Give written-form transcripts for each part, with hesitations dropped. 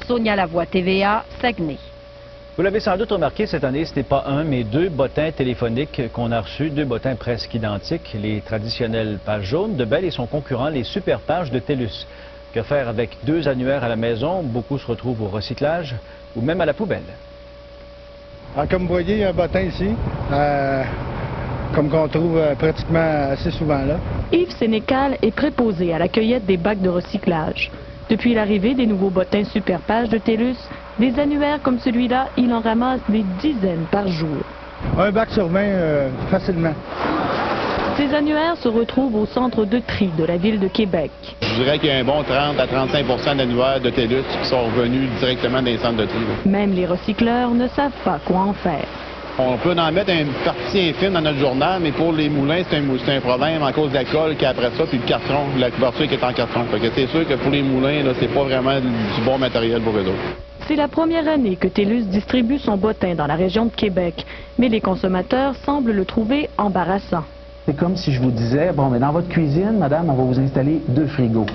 Sonia Lavoie, TVA, Saguenay. Vous l'avez sans doute remarqué, cette année, ce n'est pas un, mais deux bottins téléphoniques qu'on a reçus, deux bottins presque identiques, les traditionnelles pages jaunes de Bell et son concurrent, les super pages de TELUS. Que faire avec deux annuaires à la maison? Beaucoup se retrouvent au recyclage ou même à la poubelle. Alors, comme vous voyez, il y a un bottin ici, comme qu'on trouve pratiquement assez souvent là. Yves Sénécal est préposé à la cueillette des bacs de recyclage. Depuis l'arrivée des nouveaux bottins super pages de TELUS, des annuaires comme celui-là, il en ramasse des dizaines par jour. Un bac sur 20, facilement. Ces annuaires se retrouvent au centre de tri de la ville de Québec. Je dirais qu'il y a un bon 30 à 35 d'annuaires de TELUS qui sont revenus directement dans les centres de tri. Même les recycleurs ne savent pas quoi en faire. On peut en mettre une partie infime dans notre journal, mais pour les moulins, c'est un problème en cause de la colle qui est après ça, puis le carton, la couverture qui est en carton. C'est sûr que pour les moulins, c'est pas vraiment du bon matériel pour eux autres. C'est la première année que TELUS distribue son bottin dans la région de Québec, mais les consommateurs semblent le trouver embarrassant. C'est comme si je vous disais, bon, mais dans votre cuisine, madame, on va vous installer 2 frigos.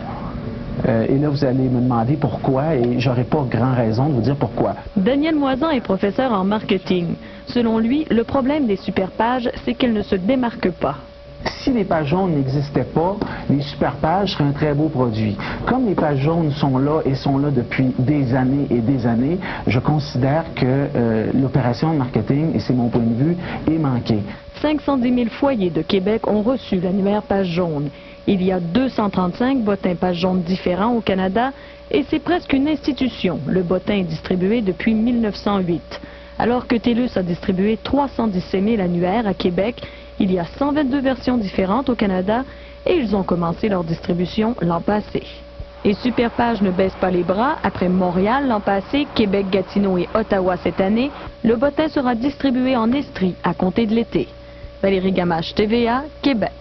Et là, vous allez me demander pourquoi, et j'aurai pas grand raison de vous dire pourquoi. Daniel Moisan est professeur en marketing. Selon lui, le problème des super pages, c'est qu'elles ne se démarquent pas. Si les pages jaunes n'existaient pas, les super pages seraient un très beau produit. Comme les pages jaunes sont là et sont là depuis des années et des années, je considère que l'opération de marketing, et c'est mon point de vue, est manquée. 510 000 foyers de Québec ont reçu l'annuaire page jaune. Il y a 235 bottins page jaune différents au Canada et c'est presque une institution. Le bottin est distribué depuis 1908. Alors que TELUS a distribué 317 000 annuaires à Québec, il y a 122 versions différentes au Canada et ils ont commencé leur distribution l'an passé. Et Superpage ne baisse pas les bras. Après Montréal l'an passé, Québec, Gatineau et Ottawa cette année, le bottin sera distribué en Estrie à compter de l'été. Valérie Gamache, TVA, Québec.